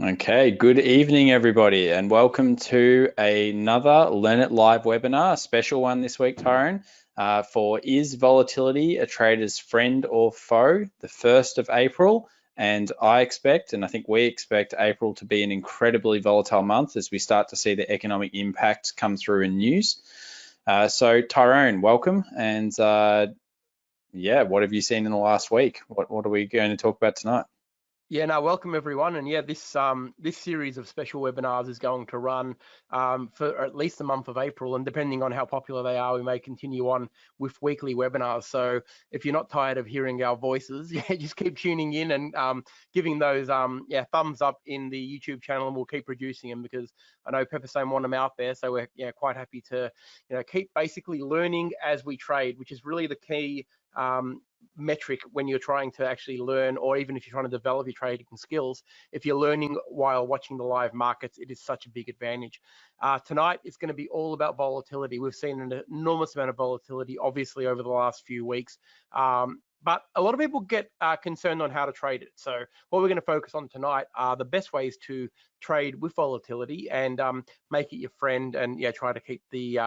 Okay, good evening, everybody, and welcome to another Learn It Live webinar, a special one this week, Tyrone, for Is Volatility a Trader's Friend or Foe? The 1st of April, and I expect, and I think we expect, April to be an incredibly volatile month as we start to see the economic impacts come through in news. So, Tyrone, welcome, and yeah, what have you seen in the last week? What are we going to talk about tonight? Yeah, no, welcome everyone, and yeah, this series of special webinars is going to run for at least the month of April, and depending on how popular they are, we may continue on with weekly webinars. So if you're not tired of hearing our voices, yeah, just keep tuning in and giving those thumbs up in the YouTube channel, and we'll keep producing them because I know Pepperstone want them out there. So we're quite happy to keep basically learning as we trade, which is really the key metric when you're trying to actually learn, or even if you're trying to develop your trading skills. If you're learning while watching the live markets, it is such a big advantage. Tonight it's going to be all about volatility. We've seen an enormous amount of volatility obviously over the last few weeks, but a lot of people get concerned on how to trade it. So what we're going to focus on tonight are the best ways to trade with volatility and make it your friend, and try to keep the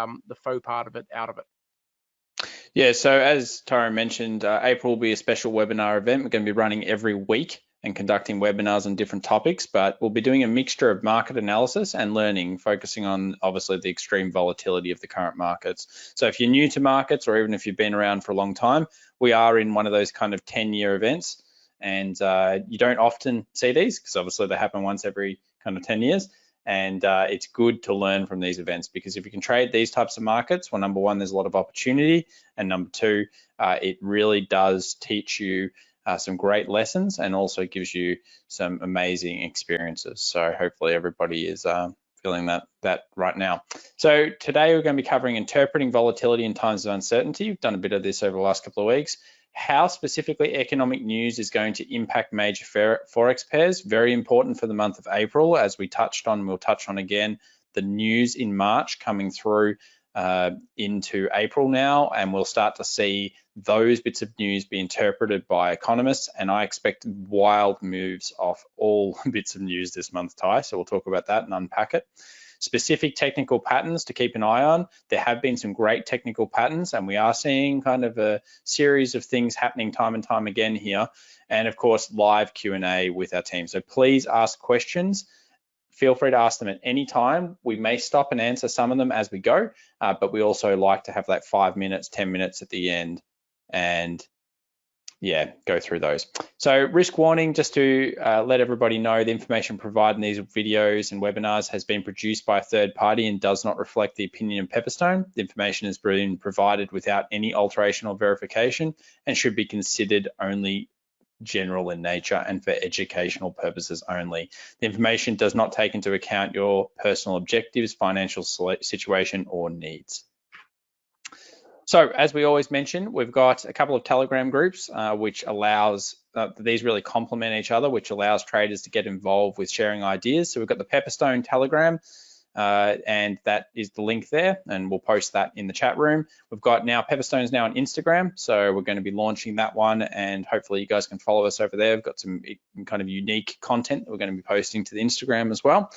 faux part of it out of it. Yeah, so as Tyrone mentioned, April will be a special webinar event. We're going to be running every week and conducting webinars on different topics, but we'll be doing a mixture of market analysis and learning, focusing on obviously the extreme volatility of the current markets. So if you're new to markets, or even if you've been around for a long time, we are in one of those kind of 10-year events, and you don't often see these because obviously they happen once every kind of 10 years. And it's good to learn from these events, because if you can trade these types of markets, well, number one, there's a lot of opportunity, and number two, it really does teach you some great lessons and also gives you some amazing experiences. So hopefully everybody is feeling that right now. So today we're going to be covering interpreting volatility in times of uncertainty. We've done a bit of this over the last couple of weeks. How specifically economic news is going to impact major forex pairs. Very important for the month of April, as we touched on. We'll touch on again the news in March coming through into April now, and we'll start to see those bits of news be interpreted by economists, and I expect wild moves off all bits of news this month, Ty, so we'll talk about that and unpack it. Specific technical patterns to keep an eye on. There have been some great technical patterns, and we are seeing kind of a series of things happening time and time again here, and of course live Q&A with our team. So please ask questions. Feel free to ask them at any time. We may stop and answer some of them as we go, but we also like to have that 5 minutes, 10 minutes at the end, and yeah, go through those. So risk warning, just to let everybody know, the information provided in these videos and webinars has been produced by a third party and does not reflect the opinion of Pepperstone. The information has been provided without any alteration or verification and should be considered only general in nature and for educational purposes only. The information does not take into account your personal objectives, financial situation, or needs. So as we always mention, we've got a couple of Telegram groups, which allows, these really complement each other, which allows traders to get involved with sharing ideas. So we've got the Pepperstone Telegram, and that is the link there, and we'll post that in the chat room. We've got now Pepperstone's now on Instagram, so we're going to be launching that one, and hopefully you guys can follow us over there. We've got some kind of unique content that we're going to be posting to the Instagram as well.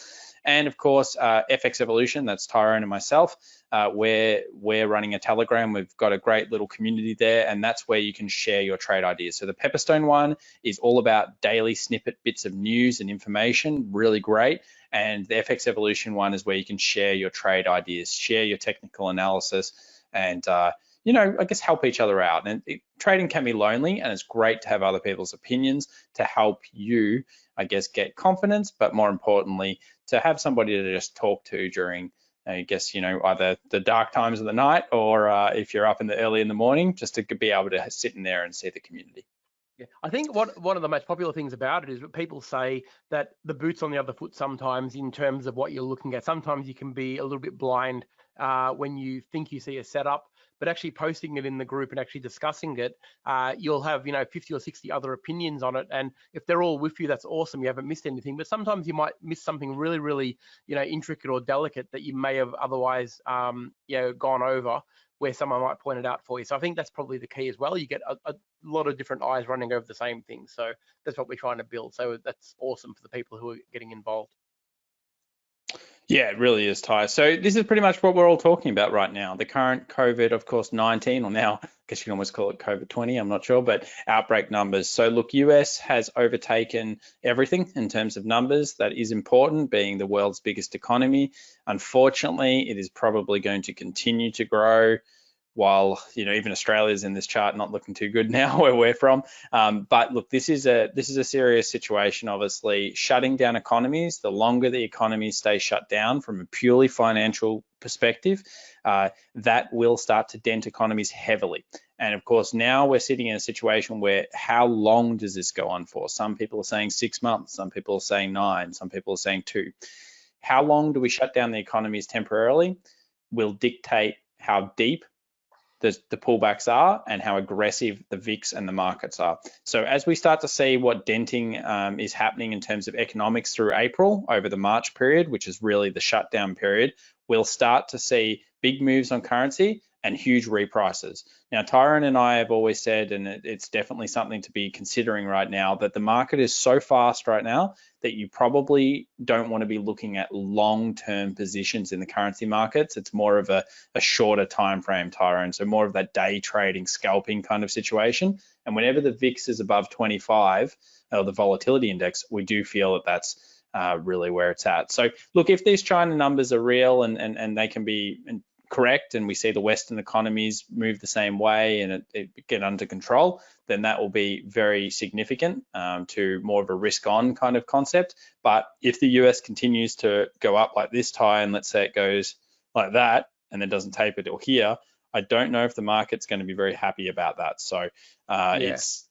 And of course, FX Evolution, that's Tyrone and myself. We're running a Telegram. We've got a great little community there, and that's where you can share your trade ideas. So the Pepperstone one is all about daily snippet bits of news and information, really great. And the FX Evolution one is where you can share your trade ideas, share your technical analysis, and I guess help each other out. And trading can be lonely, and it's great to have other people's opinions to help you, I guess, get confidence, but more importantly, to have somebody to just talk to during, I guess, either the dark times of the night, or if you're up early in the morning, just to be able to sit in there and see the community. Yeah, I think one of the most popular things about it is that people say that the boot's on the other foot sometimes in terms of what you're looking at. Sometimes you can be a little bit blind when you think you see a setup, but actually posting it in the group and actually discussing it, you'll have 50 or 60 other opinions on it, and if they're all with you, that's awesome. You haven't missed anything, but sometimes you might miss something really, really intricate or delicate that you may have otherwise gone over. where someone might point it out for you. So I think that's probably the key as well. You get a lot of different eyes running over the same thing. So that's what we're trying to build. So that's awesome for the people who are getting involved. Yeah, it really is, Ty. So this is pretty much what we're all talking about right now. The current COVID, of course, 19, or now I guess you can almost call it COVID 20, I'm not sure, but outbreak numbers. So look, US has overtaken everything in terms of numbers. That is important, being the world's biggest economy. Unfortunately, it is probably going to continue to grow, while even Australia's in this chart not looking too good now where we're from. But look, this is a serious situation. Obviously, shutting down economies, the longer the economies stay shut down from a purely financial perspective, that will start to dent economies heavily. And of course, now we're sitting in a situation where how long does this go on for? Some people are saying 6 months, some people are saying 9, some people are saying 2. How long do we shut down the economies temporarily will dictate how deep the pullbacks are and how aggressive the VIX and the markets are. So as we start to see what denting is happening in terms of economics through April over the March period, which is really the shutdown period, we'll start to see big moves on currency and huge reprices. Now, Tyron and I have always said, and it's definitely something to be considering right now, that the market is so fast right now that you probably don't want to be looking at long-term positions in the currency markets. It's more of a shorter time frame, Tyron, so more of that day trading, scalping kind of situation. And whenever the VIX is above 25, or the volatility index, we do feel that that's really where it's at. So look, if these China numbers are real and they can be correct, and we see the Western economies move the same way and it get under control, then that will be very significant to more of a risk on kind of concept. But if the US continues to go up like this, Ty, and let's say it goes like that and then doesn't taper till here, I don't know if the market's going to be very happy about that. So it's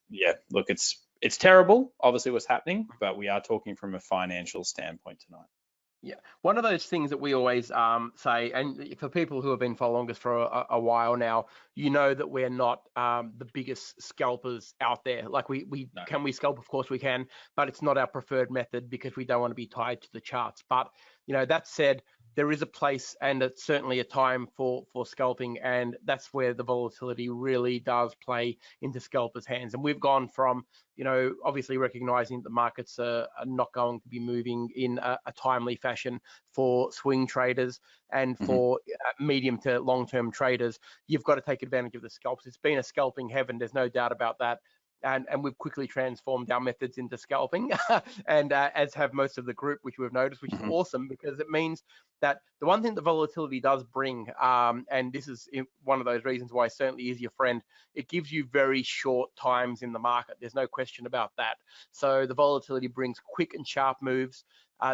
terrible, obviously, what's happening, but we are talking from a financial standpoint tonight. Yeah, one of those things that we always say, and for people who have been following us for a while now, that we're not the biggest scalpers out there. Like no. Can we scalp? Of course we can, but it's not our preferred method because we don't want to be tied to the charts. But that said, there is a place and it's certainly a time for scalping, and that's where the volatility really does play into scalpers' hands. And we've gone from obviously recognizing the markets are not going to be moving in a timely fashion for swing traders and for medium to long-term traders. You've got to take advantage of the scalps. It's been a scalping heaven, there's no doubt about that. And we've quickly transformed our methods into scalping, and as have most of the group, which we've noticed, which is awesome, because it means that the one thing that volatility does bring, and this is one of those reasons why it certainly is your friend, it gives you very short times in the market. There's no question about that. So the volatility brings quick and sharp moves.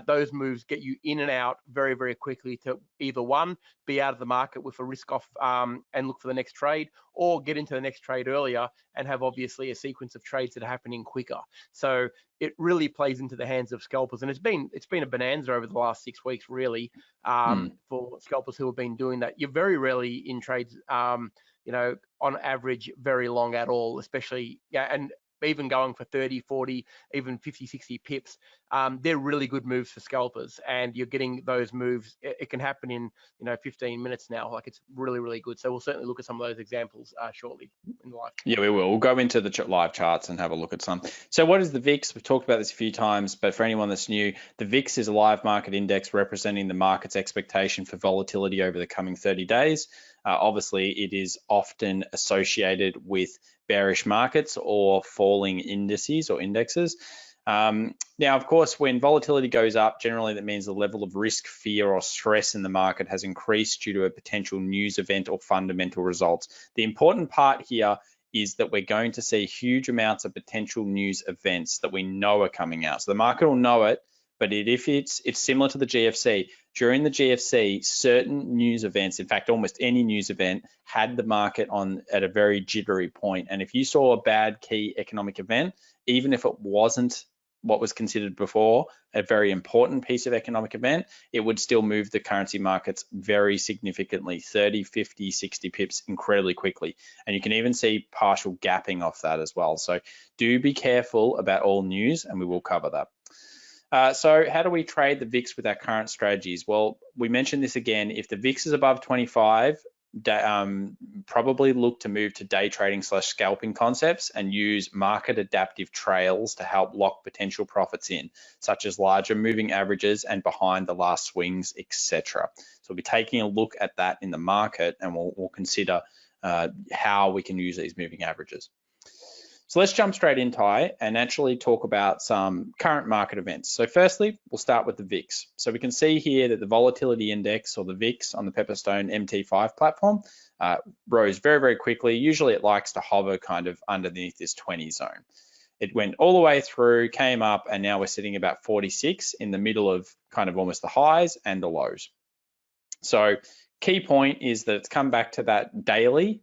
Those moves get you in and out very, very quickly to either one, be out of the market with a risk off and look for the next trade, or get into the next trade earlier and have obviously a sequence of trades that are happening quicker. So it really plays into the hands of scalpers, and it's been a bonanza over the last 6 weeks, really, for scalpers who have been doing that. You're very rarely in trades, on average, very long at all, especially, and even going for 30, 40, even 50, 60 pips. They're really good moves for scalpers, and you're getting those moves. It can happen in 15 minutes now. Like, it's really, really good. So we'll certainly look at some of those examples shortly in live. Yeah, we will. We'll go into the live charts and have a look at some. So what is the VIX? We've talked about this a few times, but for anyone that's new, the VIX is a live market index representing the market's expectation for volatility over the coming 30 days. Obviously, it is often associated with bearish markets or falling indices or indexes. Now, of course, when volatility goes up, generally that means the level of risk, fear, or stress in the market has increased due to a potential news event or fundamental results. The important part here is that we're going to see huge amounts of potential news events that we know are coming out. So the market will know it, but if it's similar to the GFC. During the GFC, certain news events, in fact, almost any news event, had the market on at a very jittery point. And if you saw a bad key economic event, even if it wasn't what was considered before a very important piece of economic event, it would still move the currency markets very significantly, 30, 50, 60 pips incredibly quickly. And you can even see partial gapping off that as well. So do be careful about all news, and we will cover that. So how do we trade the VIX with our current strategies? Well, we mentioned this again. If the VIX is above 25, probably look to move to day trading / scalping concepts and use market adaptive trails to help lock potential profits in, such as larger moving averages and behind the last swings, etc. So we'll be taking a look at that in the market, and we'll consider how we can use these moving averages. So let's jump straight in, Ty, and actually talk about some current market events. So firstly, we'll start with the VIX. So we can see here that the volatility index, or the VIX, on the Pepperstone MT5 platform rose very, very quickly. Usually it likes to hover kind of underneath this 20 zone. It went all the way through, came up, and now we're sitting about 46 in the middle of kind of almost the highs and the lows. So key point is that it's come back to that daily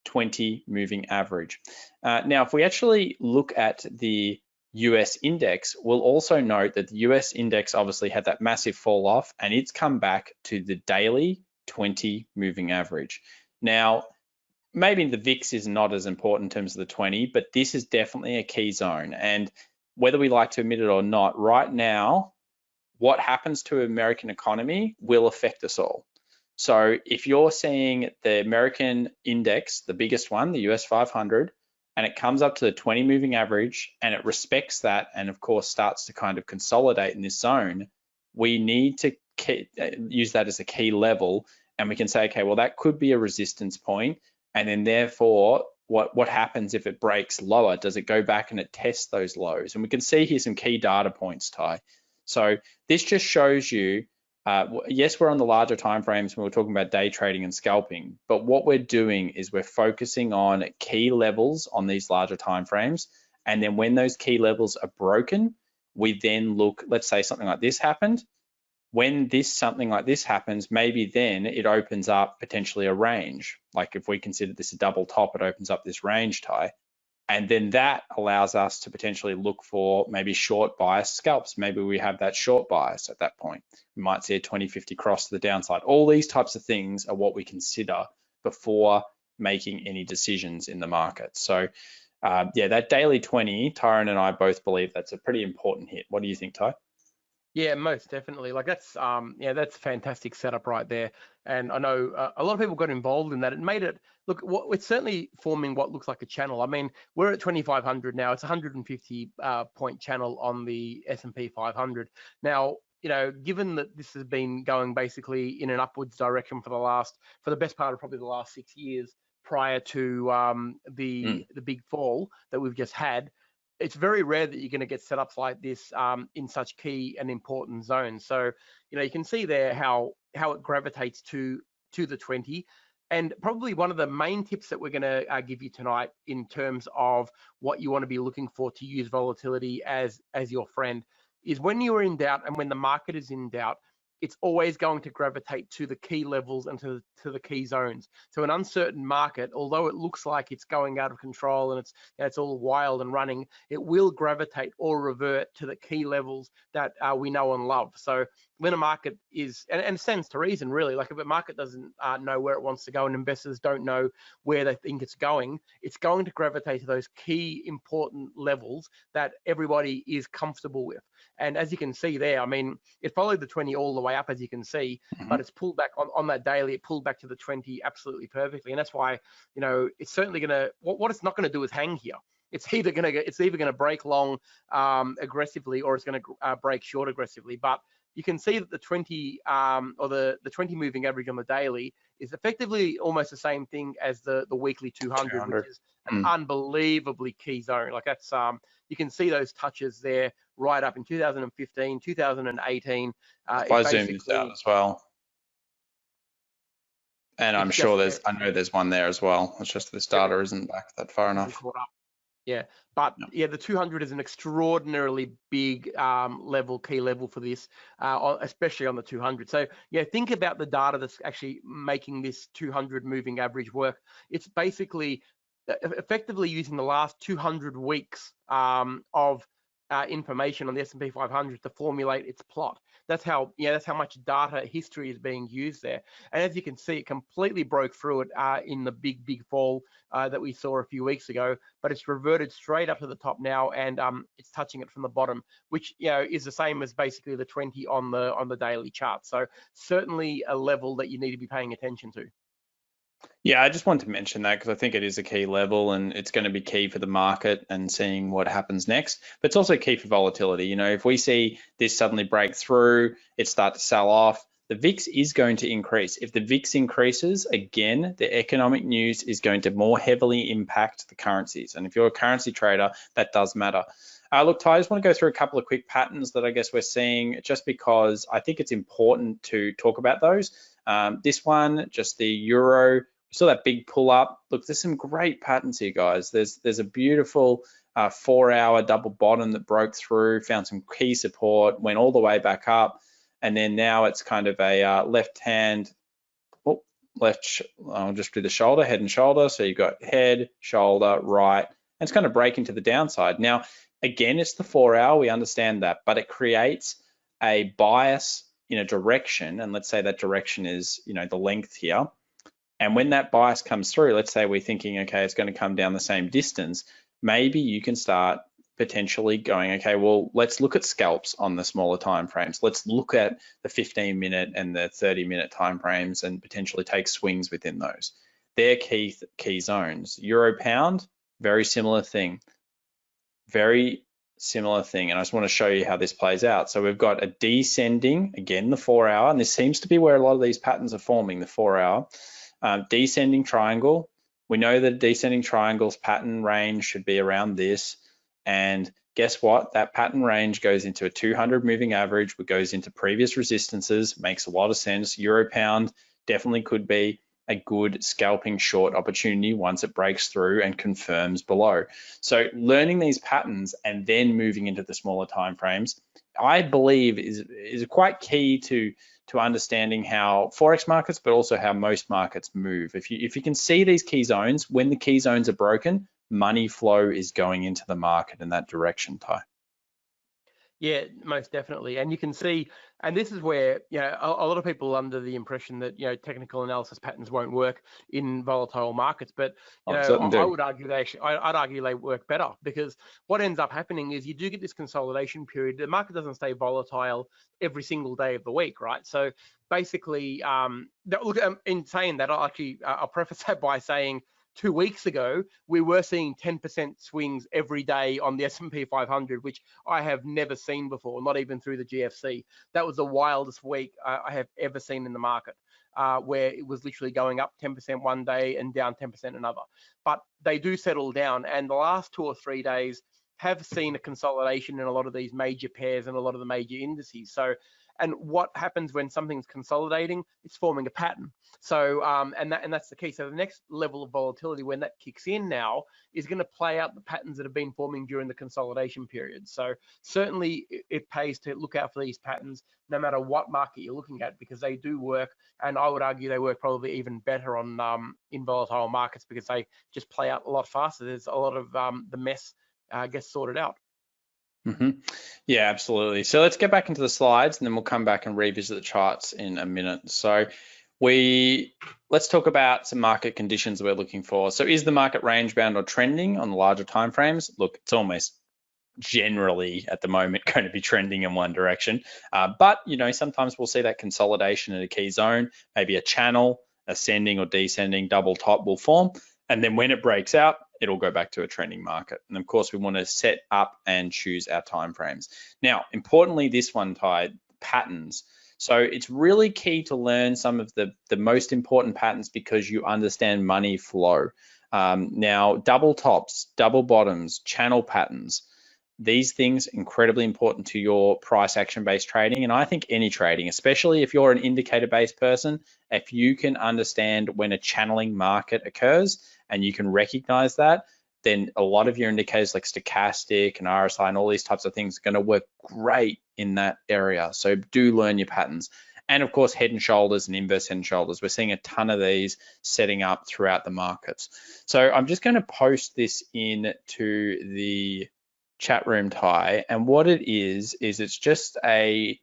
20 moving average. Now, if we actually look at the US index, we'll also note that the US index obviously had that massive fall off, and it's come back to the daily 20 moving average. Now, maybe the VIX is not as important in terms of the 20, but this is definitely a key zone. And whether we like to admit it or not, right now, what happens to the American economy will affect us all. So if you're seeing the American index, the biggest one, the US 500, and it comes up to the 20 moving average and it respects that, and of course starts to kind of consolidate in this zone, we need to use that as a key level, and we can say, okay, well, that could be a resistance point, and then therefore what happens if it breaks lower? Does it go back and it tests those lows? And we can see here some key data points, Ty. So this just shows you, yes, we're on the larger timeframes when we're talking about day trading and scalping, but what we're doing is we're focusing on key levels on these larger timeframes, and then when those key levels are broken, we then look, let's say something like this happened. When something like this happens, maybe then it opens up potentially a range. Like if we consider this a double top, it opens up this range, Ty. And then that allows us to potentially look for maybe short bias scalps. Maybe we have that short bias at that point. We might see a 20-50 cross to the downside. All these types of things are what we consider before making any decisions in the market. So yeah, that daily 20, Tyron and I both believe that's a pretty important hit. What do you think, Ty? Yeah, most definitely. Like that's yeah, that's a fantastic setup right there. And I know a lot of people got involved in that. It made it look. It's certainly forming what looks like a channel. I mean, we're at 2,500 now. It's a 150 point channel on the S&P 500. Now, you know, given that this has been going basically in an upwards direction for the best part of probably the last 6 years prior to the big fall that we've just had. It's very rare that you're going to get setups like this in such key and important zones. So, you know, you can see there how it gravitates to the 20. And probably one of the main tips that we're going to give you tonight in terms of what you want to be looking for to use volatility as your friend is when you're in doubt and when the market is in doubt, it's always going to gravitate to the key levels and to the key zones. So an uncertain market, although it looks like it's going out of control and it's all wild and running, it will gravitate or revert to the key levels that we know and love. So when a market is, and it stands to reason really, like if a market doesn't know where it wants to go and investors don't know where they think it's going to gravitate to those key important levels that everybody is comfortable with. And as you can see there, I mean, it followed the 20 all the way up, as you can see, but it's pulled back on that daily. It pulled back to the 20 absolutely perfectly. And that's why, you know, it's certainly going to, what it's not going to do is hang here. It's either going to break long aggressively, or it's going to break short aggressively. But you can see that the 20 or the 20 moving average on the daily is effectively almost the same thing as the weekly 200, which is an unbelievably key zone. Like that's you can see those touches there right up in 2015, 2018. If I zoom this out as well, and I'm sure I know there's one there as well. It's just this data isn't back that far enough. Yeah, but yeah, the 200 is an extraordinarily big key level for this, especially on the 200. So yeah, think about the data that's actually making this 200 moving average work. It's basically effectively using the last 200 weeks of information on the S&P 500 to formulate its plot. That's how much data history is being used there. And as you can see, it completely broke through it in the big fall that we saw a few weeks ago. But it's reverted straight up to the top now, and it's touching it from the bottom, which is the same as basically the 20 on the daily chart. So certainly a level that you need to be paying attention to. Yeah, I just wanted to mention that because I think it is a key level and it's going to be key for the market and seeing what happens next. But it's also key for volatility. You know, if we see this suddenly break through, it start to sell off, the VIX is going to increase. If the VIX increases, again, the economic news is going to more heavily impact the currencies. And if you're a currency trader, that does matter. Look, Ty, I just want to go through a couple of quick patterns that I guess we're seeing just because I think it's important to talk about those. This one, just the euro. We saw that big pull up. Look, there's some great patterns here, guys. There's a beautiful 4-hour double bottom that broke through, found some key support, went all the way back up, and then now it's kind of a left hand, oh, I'll just do the shoulder, head and shoulder. So you've got head, shoulder, right, and it's kind of breaking to the downside. Now, again, it's the 4-hour, we understand that, but it creates a bias in a direction, and let's say that direction is, you know, the length here. And when that bias comes through, let's say we're thinking, okay, it's going to come down the same distance, maybe you can start potentially going, okay, well, let's look at scalps on the smaller time frames. Let's look at the 15-minute and the 30-minute time frames and potentially take swings within those. They're key zones. Euro pound, very similar thing. Very similar thing. And I just want to show you how this plays out. So we've got a descending, again, the 4-hour, and this seems to be where a lot of these patterns are forming, the 4-hour. Descending triangle. We know that a descending triangle's pattern range should be around this. And guess what? That pattern range goes into a 200 moving average, which goes into previous resistances, makes a lot of sense. Euro pound definitely could be a good scalping short opportunity once it breaks through and confirms below. So learning these patterns and then moving into the smaller time frames, I believe is quite key to understanding how forex markets, but also how most markets move. If you can see these key zones, when the key zones are broken, money flow is going into the market in that direction, Ty. Yeah, most definitely. And you can see, and this is where, you know, a lot of people are under the impression that, you know, technical analysis patterns won't work in volatile markets. But, you know, I would argue they actually, I'd argue they work better, because what ends up happening is you do get this consolidation period. The market doesn't stay volatile every single day of the week, right? So basically, look, in saying that, I'll preface that by saying, 2 weeks ago, we were seeing 10% swings every day on the S&P 500, which I have never seen before, not even through the GFC. That was the wildest week I have ever seen in the market, where it was literally going up 10% one day and down 10% another. But they do settle down, and the last 2 or 3 days have seen a consolidation in a lot of these major pairs and a lot of the major indices. So, and what happens when something's consolidating? It's forming a pattern. So, and that's the key. So the next level of volatility, when that kicks in now, is going to play out the patterns that have been forming during the consolidation period. So certainly it pays to look out for these patterns, no matter what market you're looking at, because they do work. And I would argue they work probably even better on in volatile markets, because they just play out a lot faster. There's a lot of the mess gets sorted out. Yeah, absolutely. So let's get back into the slides and then we'll come back and revisit the charts in a minute. So let's talk about some market conditions we're looking for. So is the market range bound or trending on the larger timeframes? Look, it's almost generally at the moment going to be trending in one direction. But, you know, sometimes we'll see that consolidation in a key zone, maybe a channel, ascending or descending double top will form. And then when it breaks out, it'll go back to a trending market. And of course, we want to set up and choose our timeframes. Now, importantly, this one, Ty, patterns. So it's really key to learn some of the most important patterns because you understand money flow. Now, double tops, double bottoms, channel patterns, these things incredibly important to your price action based trading. And I think any trading, especially if you're an indicator based person, if you can understand when a channeling market occurs and you can recognize that, then a lot of your indicators like stochastic and RSI and all these types of things are going to work great in that area. So do learn your patterns. And of course, head and shoulders and inverse head and shoulders. We're seeing a ton of these setting up throughout the markets. So I'm just going to post this into the chat room, Ty, and what it is it's just a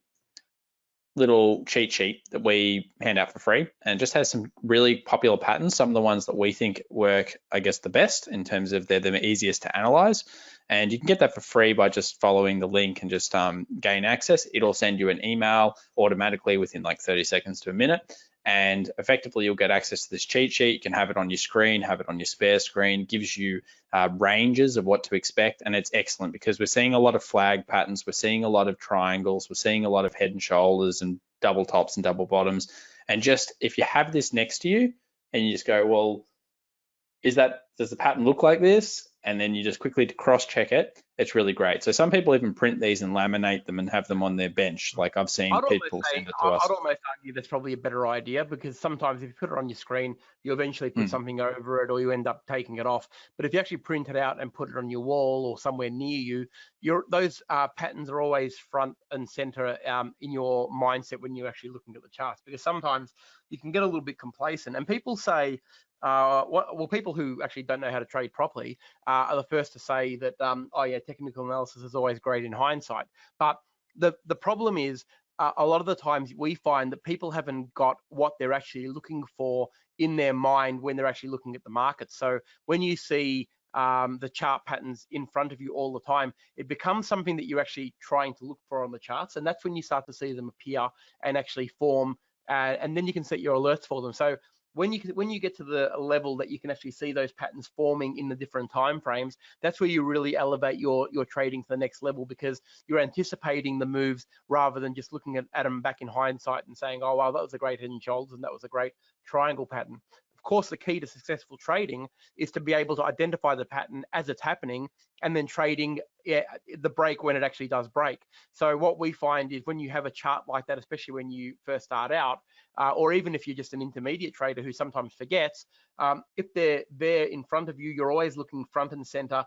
little cheat sheet that we hand out for free, and it just has some really popular patterns, some of the ones that we think work, I guess, the best in terms of they're the easiest to analyze. And you can get that for free by just following the link and just gain access. It'll send you an email automatically within like 30 seconds to a minute, and effectively you'll get access to this cheat sheet. You can have it on your screen, have it on your spare screen, gives you ranges of what to expect, and it's excellent because we're seeing a lot of flag patterns, we're seeing a lot of triangles, we're seeing a lot of head and shoulders and double tops and double bottoms. And just if you have this next to you and you just go, well, does the pattern look like this? And then you just quickly cross check it. It's really great. So some people even print these and laminate them and have them on their bench. Like I've seen people send it to us. I'd almost argue that's probably a better idea, because sometimes if you put it on your screen, you eventually put something over it, or you end up taking it off. But if you actually print it out and put it on your wall or somewhere near you, those patterns are always front and center in your mindset when you're actually looking at the charts, because sometimes you can get a little bit complacent. And people say, people who actually don't know how to trade properly are the first to say that, oh yeah, technical analysis is always great in hindsight. But the problem is, a lot of the times we find that people haven't got what they're actually looking for in their mind when they're actually looking at the market. So when you see the chart patterns in front of you all the time, it becomes something that you're actually trying to look for on the charts, and that's when you start to see them appear and actually form, and then you can set your alerts for them. So when you get to the level that you can actually see those patterns forming in the different time frames, that's where you really elevate your trading to the next level, because you're anticipating the moves rather than just looking at them back in hindsight and saying, oh wow, that was a great head and shoulders and that was a great triangle pattern. Of course, the key to successful trading is to be able to identify the pattern as it's happening and then trading the break when it actually does break. So what we find is when you have a chart like that, especially when you first start out, or even if you're just an intermediate trader who sometimes forgets, if they're there in front of you, you're always looking front and center,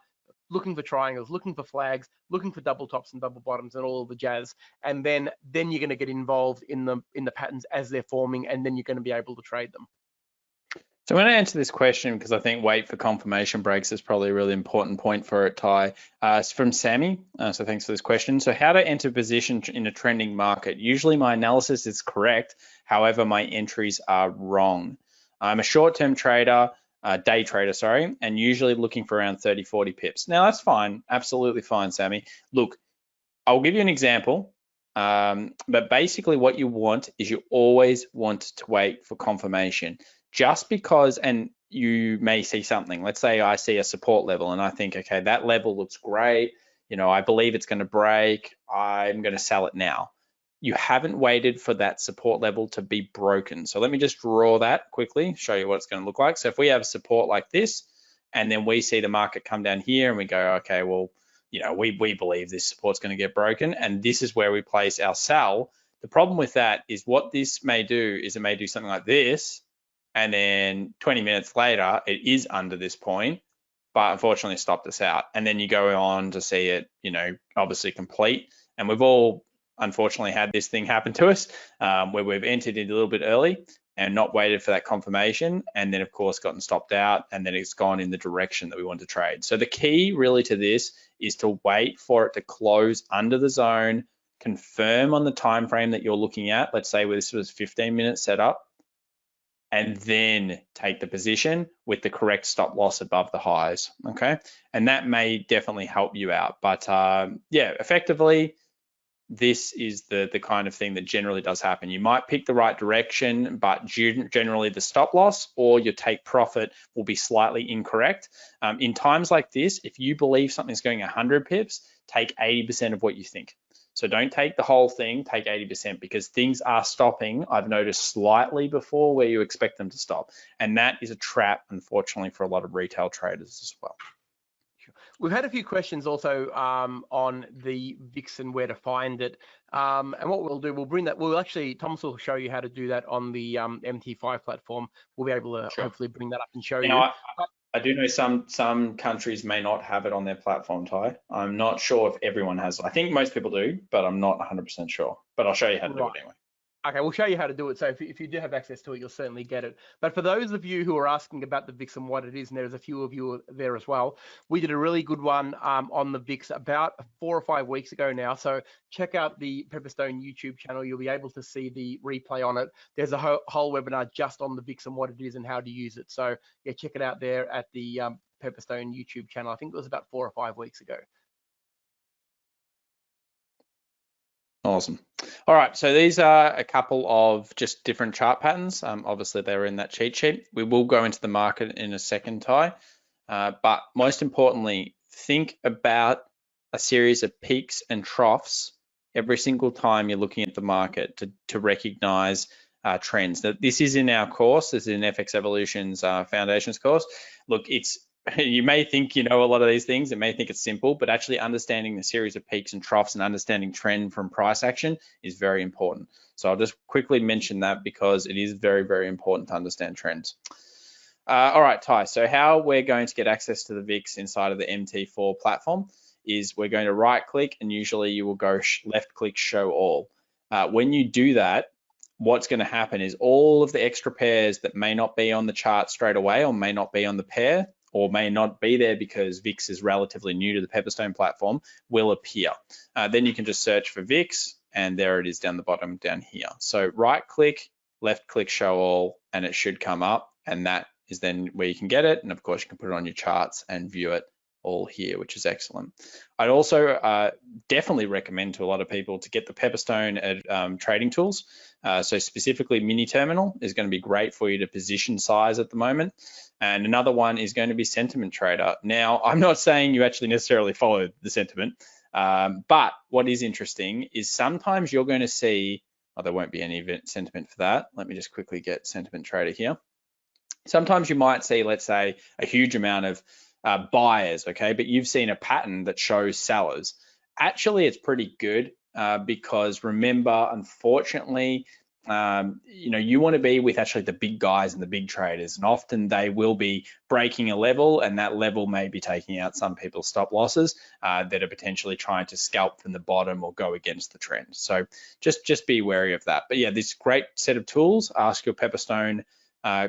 looking for triangles, looking for flags, looking for double tops and double bottoms and all of the jazz. And then you're going to get involved in the patterns as they're forming, and then you're going to be able to trade them. So I'm going to answer this question because I think wait for confirmation breaks is probably a really important point for it, Ty. It's from Sammy, so thanks for this question. So how to enter position in a trending market? Usually my analysis is correct, however, my entries are wrong. I'm a short-term trader, day trader, sorry, and usually looking for around 30, 40 pips. Now that's fine, absolutely fine, Sammy. Look, I'll give you an example, but basically what you want is you always want to wait for confirmation. Just because, and you may see something, let's say I see a support level and I think, okay, that level looks great. You know, I believe it's going to break. I'm going to sell it now. You haven't waited for that support level to be broken. So let me just draw that quickly, show you what it's going to look like. So if we have support like this, and then we see the market come down here and we go, okay, well, you know, we believe this support's going to get broken, and this is where we place our sell. The problem with that is what this may do is it may do something like this, and then 20 minutes later, it is under this point, but unfortunately stopped us out. And then you go on to see it, you know, obviously complete. And we've all unfortunately had this thing happen to us where we've entered it a little bit early and not waited for that confirmation, and then of course gotten stopped out, and then it's gone in the direction that we want to trade. So the key really to this is to wait for it to close under the zone, confirm on the time frame that you're looking at. Let's say this was 15-minute setup, and then take the position with the correct stop loss above the highs, okay? And that may definitely help you out. But yeah, effectively, this is the kind of thing that generally does happen. You might pick the right direction, but generally the stop loss or your take profit will be slightly incorrect. In times like this, if you believe something's going 100 pips, take 80% of what you think. So don't take the whole thing, take 80%, because things are stopping, I've noticed, slightly before where you expect them to stop. And that is a trap, unfortunately, for a lot of retail traders as well. We've had a few questions also on the VIX and where to find it. And what we'll do, Thomas will show you how to do that on the MT5 platform. We'll be able to hopefully bring that up and show you. I do know some countries may not have it on their platform, Ty. I'm not sure if everyone has. I think most people do, but I'm not 100% sure. But I'll show you how to do it anyway. Okay, we'll show you how to do it. So if you do have access to it, you'll certainly get it. But for those of you who are asking about the VIX and what it is, and there's a few of you there as well, we did a really good one on the VIX about 4 or 5 weeks ago now. So check out the Pepperstone YouTube channel. You'll be able to see the replay on it. There's a whole webinar just on the VIX and what it is and how to use it. So yeah, check it out there at the Pepperstone YouTube channel. I think it was about 4 or 5 weeks ago. Awesome. All right, so these are a couple of just different chart patterns. Obviously, they're in that cheat sheet. We will go into the market in a second, Ty. But most importantly, think about a series of peaks and troughs every single time you're looking at the market to recognize trends. That this is in our course. This is in FX Evolution's Foundations course. Look, you may think you know a lot of these things. It may think it's simple, but actually understanding the series of peaks and troughs and understanding trend from price action is very important. So I'll just quickly mention that because it is very, very important to understand trends. All right, Ty, so how we're going to get access to the VIX inside of the MT4 platform is we're going to right click, and usually you will go left click show all. When you do that, what's going to happen is all of the extra pairs that may not be on the chart straight away or may not be on the pair or may not be there because VIX is relatively new to the Pepperstone platform will appear. Then you can just search for VIX, and there it is down the bottom down here. So right click, left click show all, and it should come up, and that is then where you can get it. And of course you can put it on your charts and view it all here, which is excellent. I'd also definitely recommend to a lot of people to get the Pepperstone trading tools. So specifically mini terminal is going to be great for you to position size at the moment. And another one is going to be sentiment trader. Now, I'm not saying you actually necessarily follow the sentiment, but what is interesting is sometimes you're going to see, there won't be any sentiment for that. Let me just quickly get sentiment trader here. Sometimes you might see, let's say, a huge amount of buyers, okay, but you've seen a pattern that shows sellers. Actually, it's pretty good because remember, unfortunately, you want to be with actually the big guys and the big traders, and often they will be breaking a level, and that level may be taking out some people's stop losses that are potentially trying to scalp from the bottom or go against the trend. So just be wary of that. But yeah, this great set of tools. Ask your Pepperstone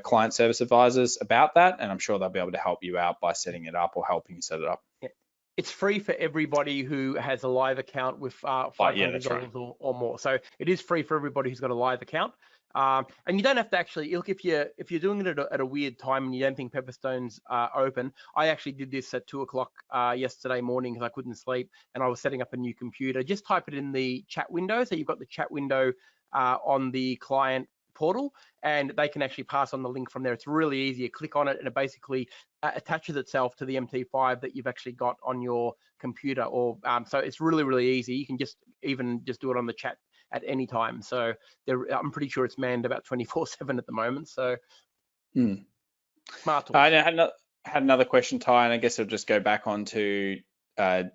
client service advisors about that, and I'm sure they'll be able to help you out by setting it up or helping you set it up. Yeah. It's free for everybody who has a live account with $500 right. or more. So it is free for everybody who's got a live account. And you don't have to actually look if you're doing it at a weird time and you don't think Pepperstone's open. I actually did this at 2 o'clock yesterday morning because I couldn't sleep and I was setting up a new computer. Just type it in the chat window. So you've got the chat window on the client portal, and they can actually pass on the link from there. It's really easy. You click on it and it basically attaches itself to the MT5 that you've actually got on your computer. Or so it's really, really easy. You can just do it on the chat at any time. So I'm pretty sure it's manned about 24/7 at the moment. So smart tools. I had another question, Ty, and I guess I'll just go back onto I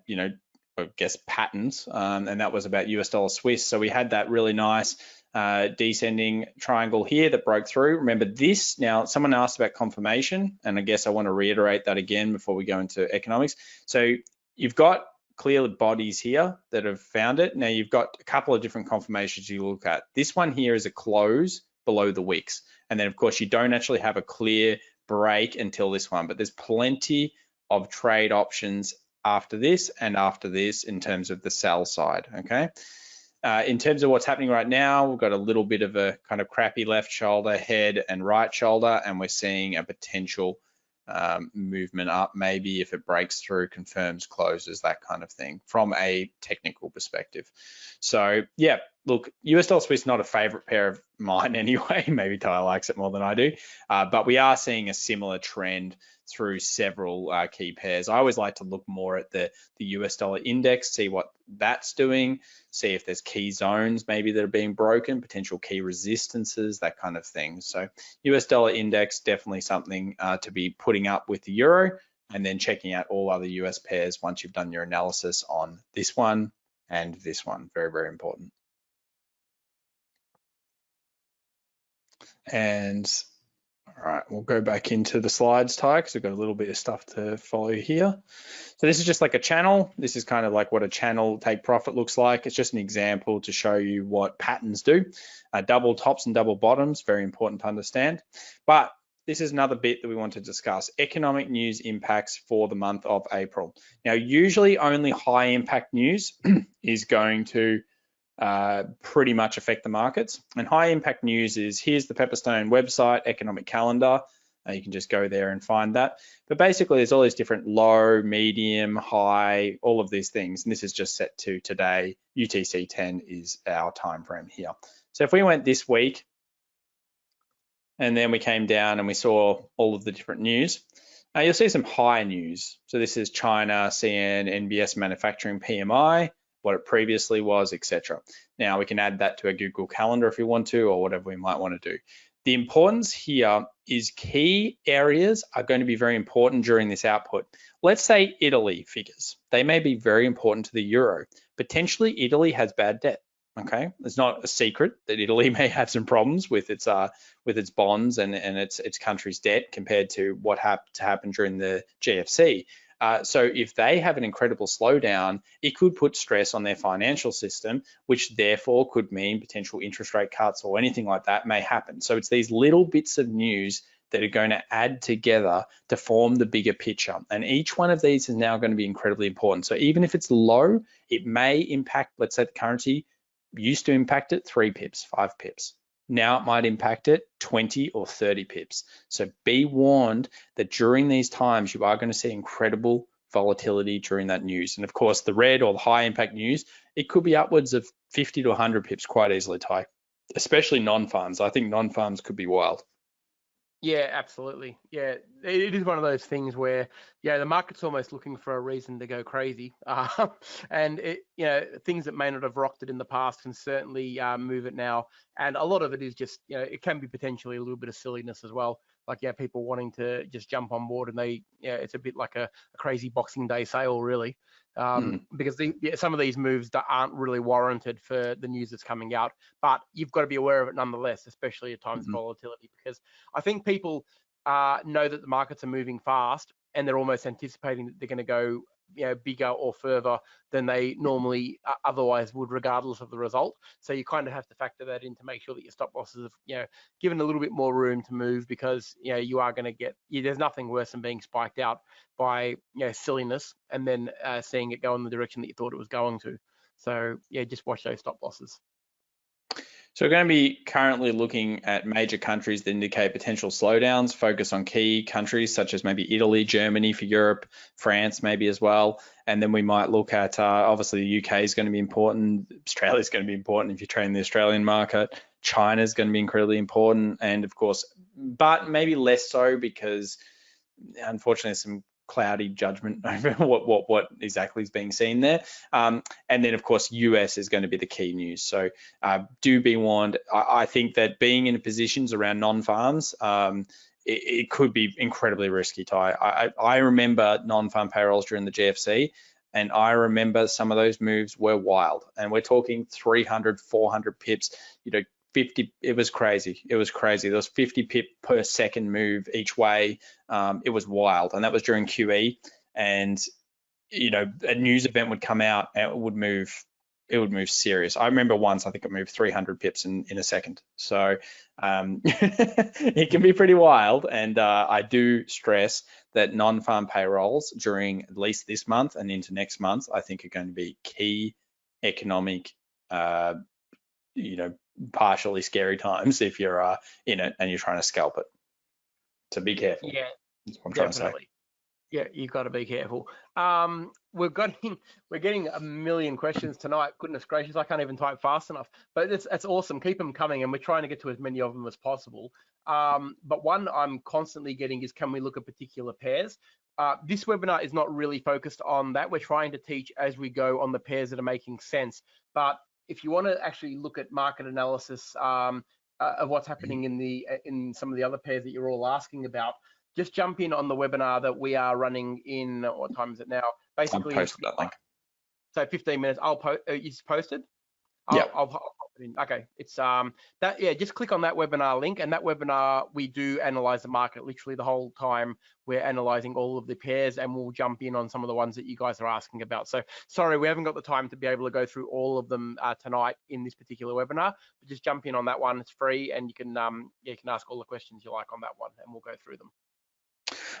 guess patterns, and that was about US dollar Swiss. So we had that really nice descending triangle here that broke through. Remember this, now someone asked about confirmation, and I guess I want to reiterate that again before we go into economics. So you've got clear bodies here that have found it. Now you've got a couple of different confirmations you look at. This one here is a close below the wicks. And then of course you don't actually have a clear break until this one, but there's plenty of trade options after this and after this in terms of the sell side, okay? In terms of what's happening right now, we've got a little bit of a kind of crappy left shoulder, head and right shoulder, and we're seeing a potential movement up, maybe if it breaks through, confirms, closes, that kind of thing from a technical perspective. So yeah, look, US dollar Swiss not a favorite pair of mine anyway. Maybe Ty likes it more than I do, but we are seeing a similar trend through several key pairs. I always like to look more at the US dollar index, see what that's doing, see if there's key zones maybe that are being broken, potential key resistances, that kind of thing. So US dollar index, definitely something to be putting up with the euro, and then checking out all other US pairs once you've done your analysis on this one and this one. Very, very important. And all right, we'll go back into the slides, Ty, because we've got a little bit of stuff to follow here. So this is just like a channel. This is kind of like what a channel take profit looks like. It's just an example to show you what patterns do. Double tops and double bottoms, very important to understand. But this is another bit that we want to discuss. Economic news impacts for the month of April. Now, usually only high impact news is going to pretty much affect the markets. And high impact news is, here's the Pepperstone website economic calendar. You can just go there and find that. But basically, there's all these different low, medium, high, all of these things. And this is just set to today. UTC 10 is our time frame here. So if we went this week, and then we came down and we saw all of the different news, you'll see some high news. So this is China, CN, NBS manufacturing PMI, what it previously was, etc. Now we can add that to a Google Calendar if we want to, or whatever we might want to do. The importance here is key areas are going to be very important during this output. Let's say Italy figures. They may be very important to the euro. Potentially Italy has bad debt. Okay, it's not a secret that Italy may have some problems with its bonds and its country's debt compared to what happened during the GFC. So if they have an incredible slowdown, it could put stress on their financial system, which therefore could mean potential interest rate cuts or anything like that may happen. So it's these little bits of news that are going to add together to form the bigger picture. And each one of these is now going to be incredibly important. So even if it's low, it may impact, let's say the currency used to impact it 3 pips, 5 pips. Now it might impact it 20 or 30 pips. So be warned that during these times, you are going to see incredible volatility during that news. And of course, the red or the high impact news, it could be upwards of 50 to 100 pips quite easily, Ty, especially non-farms. I think non-farms could be wild. Yeah, absolutely. Yeah, it is one of those things where, the market's almost looking for a reason to go crazy, and things that may not have rocked it in the past can certainly move it now. And a lot of it is just, it can be potentially a little bit of silliness as well. Like, people wanting to just jump on board, and it's a bit like a crazy Boxing Day sale, really. Because some of these moves that aren't really warranted for the news that's coming out, but you've got to be aware of it nonetheless, especially at times of volatility, because I think people know that the markets are moving fast and they're almost anticipating that they're going to go bigger or further than they normally otherwise would, regardless of the result. So you kind of have to factor that in to make sure that your stop losses have given a little bit more room to move, because you are going to get, there's nothing worse than being spiked out by silliness and then seeing it go in the direction that you thought it was going to. So just watch those stop losses. So we're going to be currently looking at major countries that indicate potential slowdowns, focus on key countries such as maybe Italy, Germany for Europe, France maybe as well. And then we might look at, obviously the UK is going to be important, Australia is going to be important if you're trading the Australian market, China is going to be incredibly important, and of course, but maybe less so because unfortunately there's some cloudy judgment over what exactly is being seen there. And then of course, US is going to be the key news. So do be warned. I think that being in positions around non-farms, it could be incredibly risky, Ty. I remember non-farm payrolls during the GFC, and I remember some of those moves were wild. And we're talking 300, 400 pips, 50, it was crazy. It was crazy. There was 50 pip per second move each way. It was wild. And that was during QE. And, a news event would come out and it would move serious. I remember once, I think it moved 300 pips in a second. So it can be pretty wild. And I do stress that non-farm payrolls during at least this month and into next month, I think are going to be key economic, partially scary times if you're in it and you're trying to scalp it. So be careful. Yeah, that's what I'm trying to say. Yeah, you've got to be careful. We're getting a million questions tonight. Goodness gracious, I can't even type fast enough. But that's awesome. Keep them coming, and we're trying to get to as many of them as possible. But one I'm constantly getting is, can we look at particular pairs? This webinar is not really focused on that. We're trying to teach as we go on the pairs that are making sense. But if you want to actually look at market analysis of what's happening in some of the other pairs that you're all asking about, just jump in on the webinar that we are running in, what time is it now? Basically, I'll post that link. So 15 minutes. It's posted? Yeah. I'll pop it in. Okay. It's that. Yeah. Just click on that webinar link, and that webinar we do analyze the market literally the whole time. We're analyzing all of the pairs, and we'll jump in on some of the ones that you guys are asking about. So sorry, we haven't got the time to be able to go through all of them tonight in this particular webinar. But just jump in on that one. It's free, and you can ask all the questions you like on that one, and we'll go through them.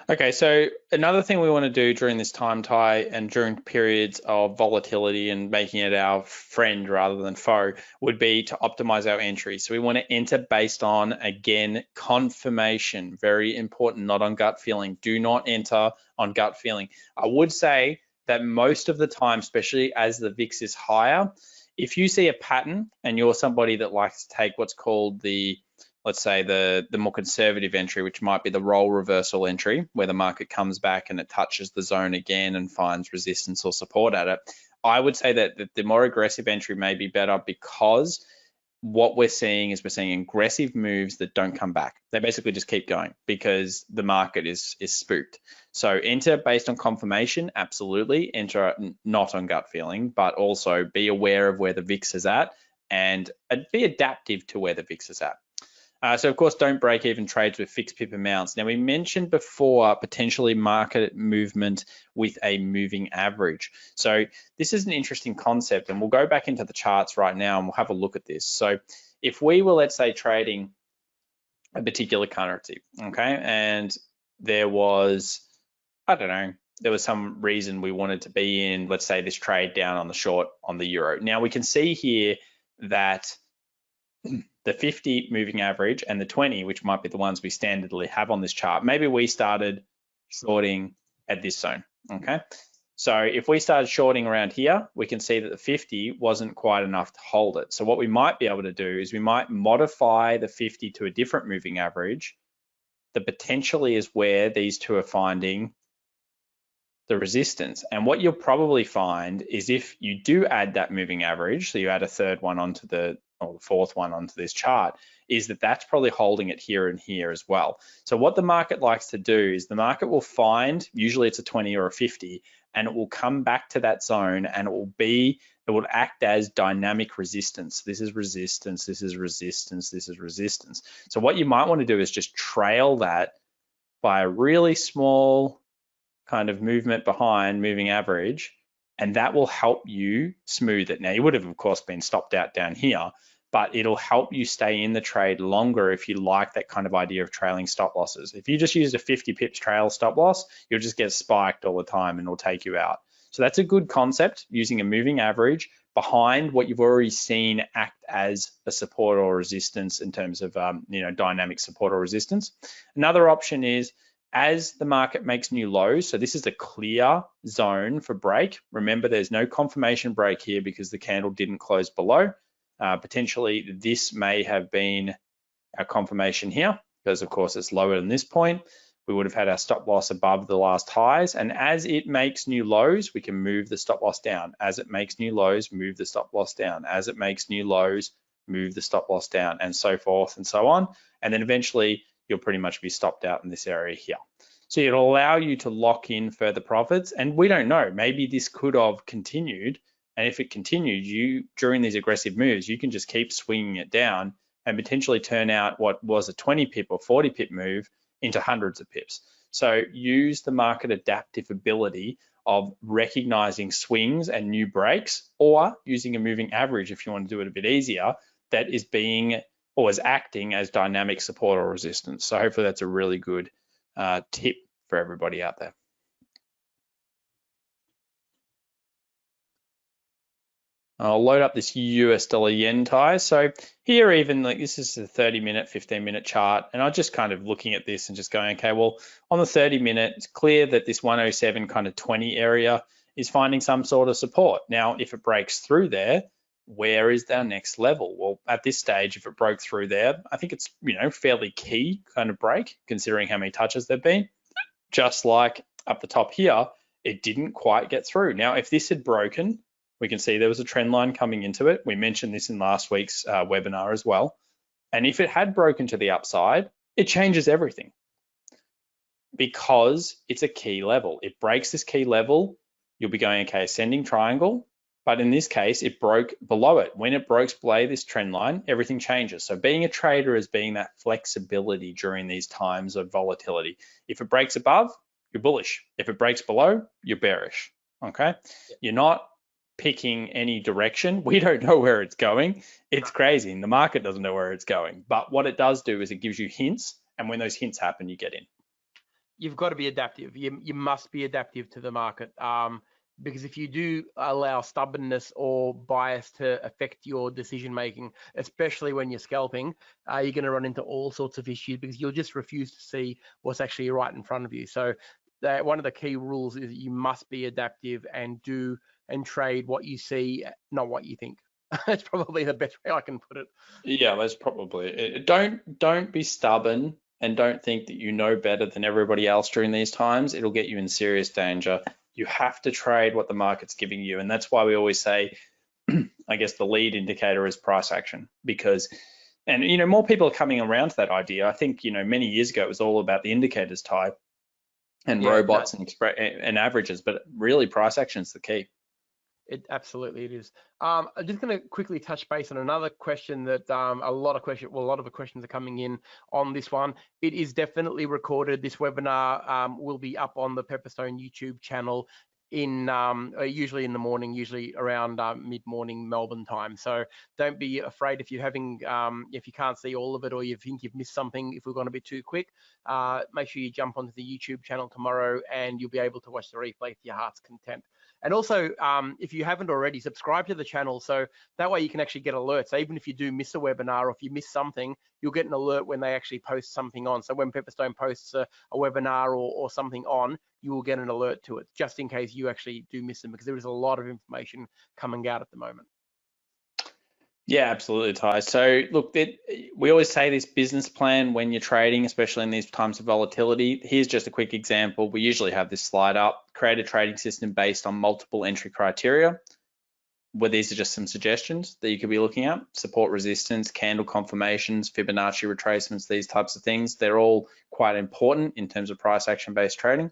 Okay, so another thing we want to do during this time, Ty, and during periods of volatility and making it our friend rather than foe, would be to optimize our entry. So we want to enter based on, again, confirmation. Very important, not on gut feeling. Do not enter on gut feeling. I would say that most of the time, especially as the VIX is higher, if you see a pattern and you're somebody that likes to take what's called the, let's say the more conservative entry, which might be the role reversal entry, where the market comes back and it touches the zone again and finds resistance or support at it. I would say that the more aggressive entry may be better, because what we're seeing is we're seeing aggressive moves that don't come back. They basically just keep going because the market is spooked. So enter based on confirmation, absolutely. Enter not on gut feeling, but also be aware of where the VIX is at and be adaptive to where the VIX is at. So of course, don't break even trades with fixed pip amounts. Now, we mentioned before potentially market movement with a moving average. So this is an interesting concept, and we'll go back into the charts right now and we'll have a look at this. So if we were, let's say, trading a particular currency, okay, and there was, I don't know, there was some reason we wanted to be in, let's say, this trade down on the short on the euro. Now we can see here that the 50 moving average and the 20, which might be the ones we standardly have on this chart, maybe we started shorting at this zone, okay? So if we started shorting around here, we can see that the 50 wasn't quite enough to hold it. So what we might be able to do is we might modify the 50 to a different moving average that potentially is where these two are finding the resistance. And what you'll probably find is if you do add that moving average, so you add a third one onto the, or the fourth one onto this chart, is that that's probably holding it here and here as well. So what the market likes to do is the market will find, usually it's a 20 or a 50, and it will come back to that zone and it will act as dynamic resistance. This is resistance, this is resistance, this is resistance. So what you might want to do is just trail that by a really small kind of movement behind moving average, and that will help you smooth it. Now, you would have, of course, been stopped out down here, but it'll help you stay in the trade longer if you like that kind of idea of trailing stop losses. If you just use a 50 pips trail stop loss, you'll just get spiked all the time and it'll take you out. So that's a good concept, using a moving average behind what you've already seen act as a support or resistance in terms of dynamic support or resistance. Another option is, as the market makes new lows, so this is a clear zone for break. Remember, there's no confirmation break here because the candle didn't close below. Potentially, this may have been our confirmation here because, of course, it's lower than this point. We would have had our stop loss above the last highs. And as it makes new lows, we can move the stop loss down. As it makes new lows, move the stop loss down. As it makes new lows, move the stop loss down, and so forth and so on. And then eventually, you'll pretty much be stopped out in this area here. So it'll allow you to lock in further profits. And we don't know, maybe this could have continued. And if it continued, during these aggressive moves, you can just keep swinging it down and potentially turn out what was a 20 pip or 40 pip move into hundreds of pips. So use the market adaptive ability of recognizing swings and new breaks, or using a moving average if you want to do it a bit easier, that is being or is acting as dynamic support or resistance. So hopefully that's a really good tip for everybody out there. I'll load up this US dollar yen tie. So here, even like this is a 30-minute, 15-minute chart, and I'm just kind of looking at this and just going, okay, well, on the 30-minute, it's clear that this 107 kind of 20 area is finding some sort of support. Now, if it breaks through there, where is our next level? Well, at this stage, if it broke through there, I think it's, fairly key kind of break, considering how many touches there've been. Just like up the top here, it didn't quite get through. Now, if this had broken, we can see there was a trend line coming into it. We mentioned this in last week's webinar as well. And if it had broken to the upside, it changes everything because it's a key level. It breaks this key level, you'll be going, okay, ascending triangle. But in this case, it broke below it. When it breaks below this trend line, everything changes. So being a trader is being that flexibility during these times of volatility. If it breaks above, you're bullish. If it breaks below, you're bearish, okay? You're not picking any direction. We don't know where it's going. It's crazy, and the market doesn't know where it's going. But what it does do is it gives you hints, and when those hints happen, you get in. You've got to be adaptive. You must be adaptive to the market. Because if you do allow stubbornness or bias to affect your decision making, especially when you're scalping, you're going to run into all sorts of issues because you'll just refuse to see what's actually right in front of you. So one of the key rules is you must be adaptive and do and trade what you see, not what you think. That's probably the best way I can put it. Yeah, that's probably it. Don't be stubborn and don't think that you know better than everybody else during these times. It'll get you in serious danger. You have to trade what the market's giving you, and that's why we always say, I guess the lead indicator is price action, because, and more people are coming around to that idea. I think many years ago it was all about the indicators type and robots and averages, but really price action is the key. Absolutely it is. I'm just going to quickly touch base on another question that a lot of the questions are coming in on this one. It is definitely recorded. This webinar will be up on the Pepperstone YouTube channel in usually in the morning, usually around mid-morning Melbourne time. So don't be afraid if you're having if you can't see all of it or you think you've missed something, if we're going to be too quick. Make sure you jump onto the YouTube channel tomorrow and you'll be able to watch the replay to your heart's content. And also, if you haven't already, subscribe to the channel so that way you can actually get alerts. So even if you do miss a webinar or if you miss something, you'll get an alert when they actually post something on. So when Pepperstone posts a webinar or something on, you will get an alert to it, just in case you actually do miss them, because there is a lot of information coming out at the moment. Yeah, absolutely, Ty. So look, we always say this business plan when you're trading, especially in these times of volatility. Here's just a quick example. We usually have this slide up. Create a trading system based on multiple entry criteria, where these are just some suggestions that you could be looking at. Support, resistance, candle confirmations, Fibonacci retracements, these types of things. They're all quite important in terms of price action based trading.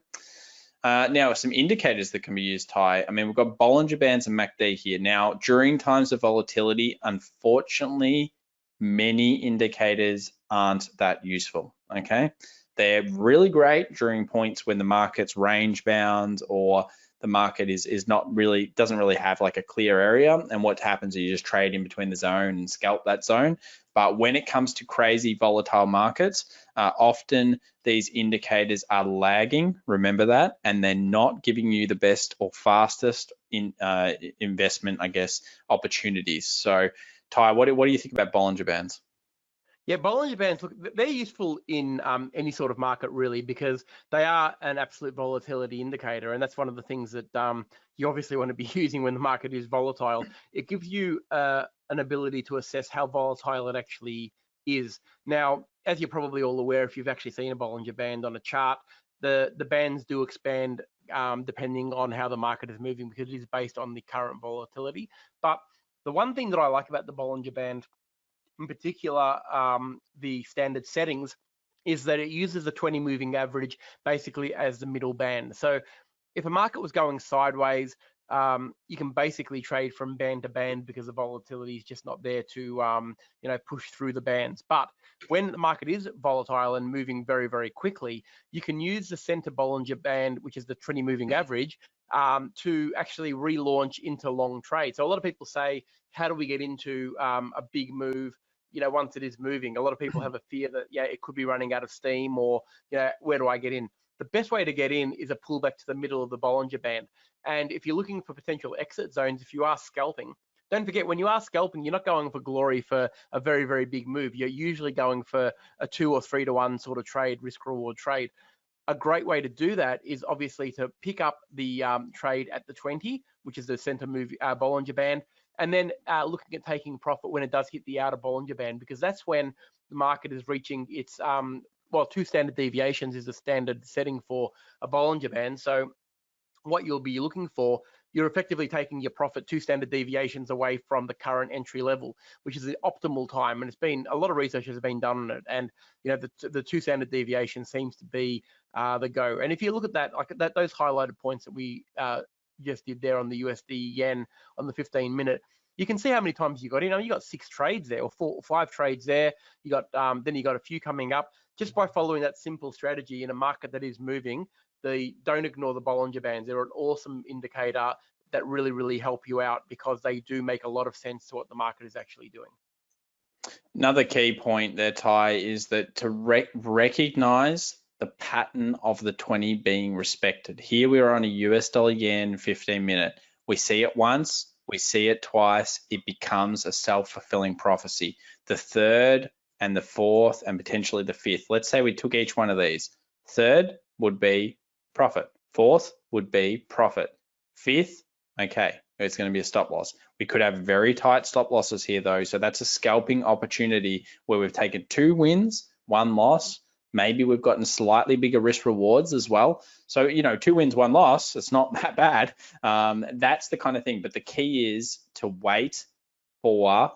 Now, some indicators that can be used, Ty. I mean, we've got Bollinger Bands and MACD here. Now, during times of volatility, unfortunately, many indicators aren't that useful, okay? They're really great during points when the market's range bound or the market is not really, doesn't really have like a clear area, and what happens is you just trade in between the zone and scalp that zone. But when it comes to crazy volatile markets, often these indicators are lagging, remember that, and they're not giving you the best or fastest investment, I guess, opportunities. So Ty, what do you think about Bollinger Bands? Yeah, Bollinger Bands, look, they're useful in any sort of market really, because they are an absolute volatility indicator, and that's one of the things that you obviously want to be using when the market is volatile. It gives you an ability to assess how volatile it actually is. Now, as you're probably all aware, if you've actually seen a Bollinger Band on a chart, the bands do expand depending on how the market is moving, because it is based on the current volatility. But the one thing that I like about the Bollinger Band, in particular the standard settings, is that it uses the 20 moving average basically as the middle band. So if a market was going sideways, you can basically trade from band to band because the volatility is just not there to push through the bands. But when the market is volatile and moving very, very quickly, you can use the center Bollinger Band, which is the 20 moving average, to actually relaunch into long trade. So a lot of people say, how do we get into a big move once it is moving? A lot of people have a fear that it could be running out of steam, or where do I get in? The best way to get in is a pullback to the middle of the Bollinger Band. And if you're looking for potential exit zones, if you are scalping, don't forget, when you are scalping, you're not going for glory for a very, very big move. You're usually going for a 2 or 3 to 1 sort of trade, risk reward trade. A great way to do that is obviously to pick up the trade at the 20, which is the center move Bollinger Band, and then looking at taking profit when it does hit the outer Bollinger Band, because that's when the market is reaching its 2 standard deviations is the standard setting for a Bollinger Band. So what you'll be looking for, you're effectively taking your profit 2 standard deviations away from the current entry level, which is the optimal time. And it's been, a lot of research has been done on it, and the 2 standard deviations seems to be the go. And if you look at that, those highlighted points that we just did there on the USD yen on the 15-minute, you can see how many times you got in. You got 6 trades there, or 4 or 5 trades there. You got then you got a few coming up just by following that simple strategy in a market that is moving. Don't ignore the Bollinger Bands. They're an awesome indicator that really, really help you out, because they do make a lot of sense to what the market is actually doing. Another key point there, Ty, is that to recognize the the pattern of the 20 being respected. Here we are on a US dollar yen 15-minute. We see it once, we see it twice, it becomes a self-fulfilling prophecy. The third and the fourth and potentially the fifth. Let's say we took each one of these. Third would be profit. Fourth would be profit. Fifth, okay, it's going to be a stop loss. We could have very tight stop losses here though. So that's a scalping opportunity where we've taken 2 wins, 1 loss. Maybe we've gotten slightly bigger risk rewards as well. So, 2 wins, 1 loss, it's not that bad. That's the kind of thing. But the key is to wait for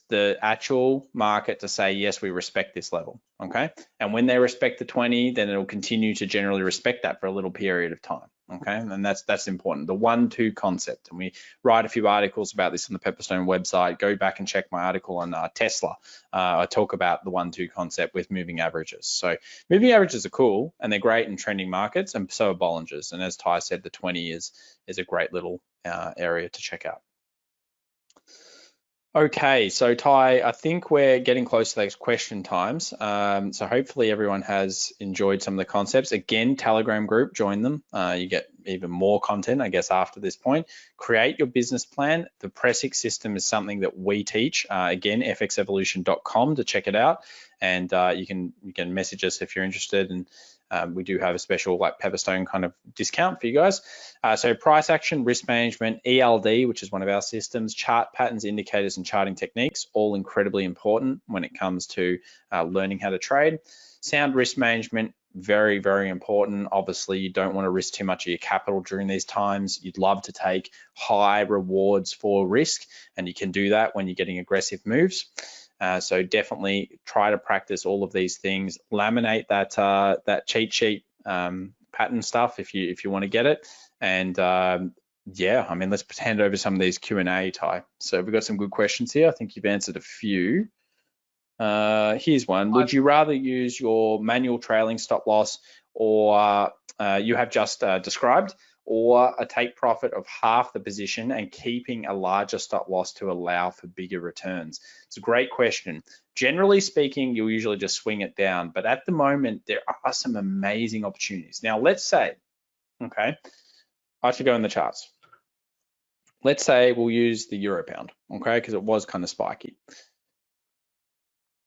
the actual market to say, yes, we respect this level, okay? And when they respect the 20, then it'll continue to generally respect that for a little period of time, okay? And that's important, the 1-2 concept. And we write a few articles about this on the Pepperstone website. Go back and check my article on Tesla. I talk about the 1-2 concept with moving averages. So moving averages are cool and they're great in trending markets, and so are Bollingers. And as Ty said, the 20 is a great little area to check out. Okay, so Ty, I think we're getting close to those question times. So hopefully everyone has enjoyed some of the concepts. Again, Telegram group, join them. You get even more content, I guess, after this point. Create your business plan. The Pressix system is something that we teach. Again, fxevolution.com to check it out. And you can message us if you're interested. And we do have a special like Pepperstone kind of discount for you guys. So price action, risk management, ELD, which is one of our systems, chart patterns, indicators, and charting techniques, all incredibly important when it comes to learning how to trade. Sound risk management, very, very important. Obviously, you don't want to risk too much of your capital during these times. You'd love to take high rewards for risk, and you can do that when you're getting aggressive moves. So definitely try to practice all of these things. Laminate that cheat sheet pattern stuff if you want to get it. And yeah, I mean, let's hand over some of these Q&A, Ty. So we've got some good questions here. I think you've answered a few. Here's one. Would you rather use your manual trailing stop loss, or you have just described, or a take profit of half the position and keeping a larger stop loss to allow for bigger returns? It's a great question. Generally speaking, you'll usually just swing it down, but at the moment, there are some amazing opportunities. Now, let's say, okay, I should go in the charts. Let's say we'll use the euro pound, okay, because it was kind of spiky.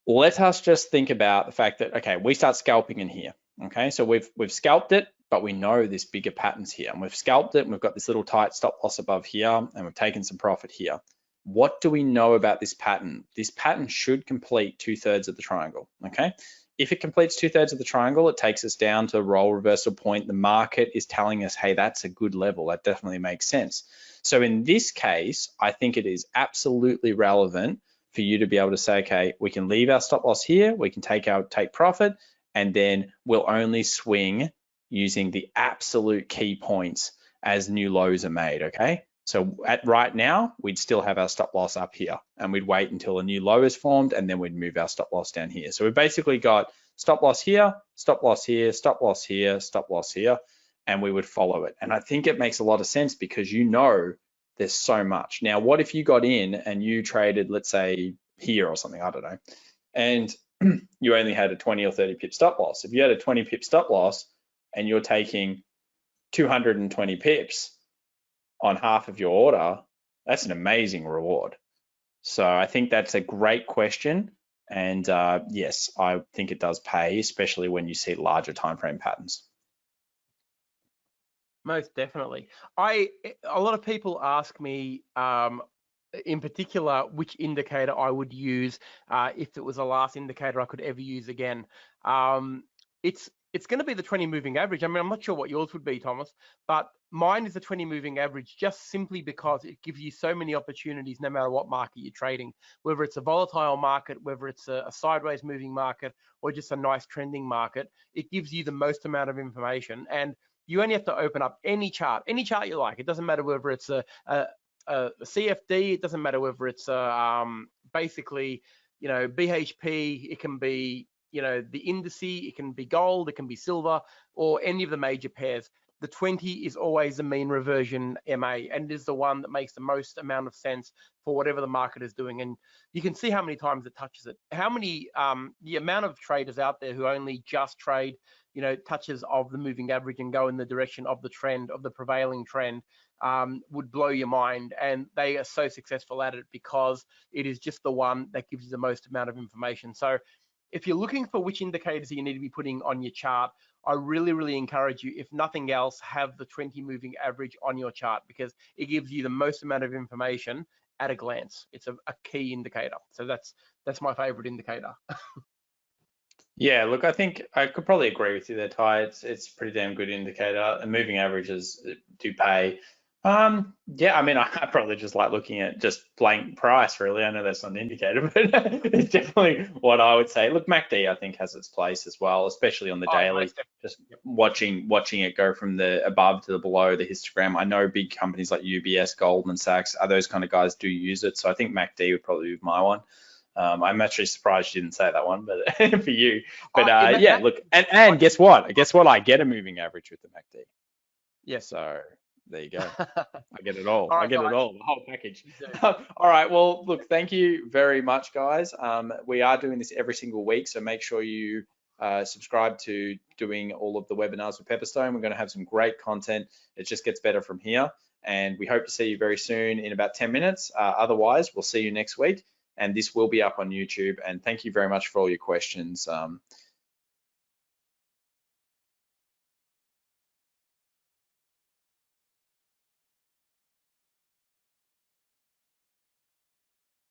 Let us just think about the fact that, okay, we start scalping in here, okay? So we've scalped it, but we know this bigger pattern's here, and we've scalped it, and we've got this little tight stop loss above here, and we've taken some profit here. What do we know about this pattern? This pattern should complete 2/3 of the triangle, okay? If it completes 2/3 of the triangle, it takes us down to a role reversal point. The market is telling us, hey, that's a good level. That definitely makes sense. So in this case, I think it is absolutely relevant for you to be able to say, okay, we can leave our stop loss here, we can take profit, and then we'll only swing using the absolute key points as new lows are made, okay? So right now, we'd still have our stop loss up here, and we'd wait until a new low is formed, and then we'd move our stop loss down here. So we've basically got stop loss here, stop loss here, stop loss here, stop loss here, and we would follow it. And I think it makes a lot of sense because there's so much. Now, what if you got in and you traded, let's say here or something, I don't know, and you only had a 20 or 30 pip stop loss. If you had a 20 pip stop loss and you're taking 220 pips on half of your order, that's an amazing reward. So I think that's a great question. And yes, I think it does pay, especially when you see larger time frame patterns. Most definitely. A lot of people ask me, in particular, which indicator I would use if it was the last indicator I could ever use again. It's going to be the 20 moving average. I mean, I'm not sure what yours would be, Thomas, but mine is the 20 moving average just simply because it gives you so many opportunities no matter what market you're trading, whether it's a volatile market, whether it's a sideways moving market, or just a nice trending market. It gives you the most amount of information, and you only have to open up any chart you like. It doesn't matter whether it's a CFD, it doesn't matter whether it's basically, BHP, it can be, the indice, it can be gold, it can be silver, or any of the major pairs. the 20 is always the mean reversion MA, and it is the one that makes the most amount of sense for whatever the market is doing. And you can see how many times it touches it. How many, the amount of traders out there who only just trade, touches of the moving average and go in the direction of the trend, of the prevailing trend, would blow your mind. And they are so successful at it because it is just the one that gives you the most amount of information. So if you're looking for which indicators you need to be putting on your chart, I really, really encourage you, if nothing else, have the 20 moving average on your chart, because it gives you the most amount of information at a glance. It's a key indicator. So that's my favorite indicator. Yeah, look, I think I could probably agree with you there, Ty. It's a pretty damn good indicator. And moving averages do pay. Yeah, I mean, I probably just like looking at just blank price, really. I know that's not an indicator, but it's definitely what I would say. Look, MACD, I think, has its place as well, especially on the daily. Just watching it go from the above to the below, the histogram. I know big companies like UBS, Goldman Sachs, those kind of guys do use it. So I think MACD would probably be my one. I'm actually surprised you didn't say that one, but for you. But yeah, look, and guess what? Guess what? I get a moving average with the MACD. Yeah. So there you go. I get it all. All right, I get it all, the whole package. All right. Well, look, thank you very much, guys. We are doing this every single week, so make sure you subscribe to doing all of the webinars with Pepperstone. We're going to have some great content. It just gets better from here. And we hope to see you very soon in about 10 minutes. Otherwise, we'll see you next week. And this will be up on YouTube. And thank you very much for all your questions.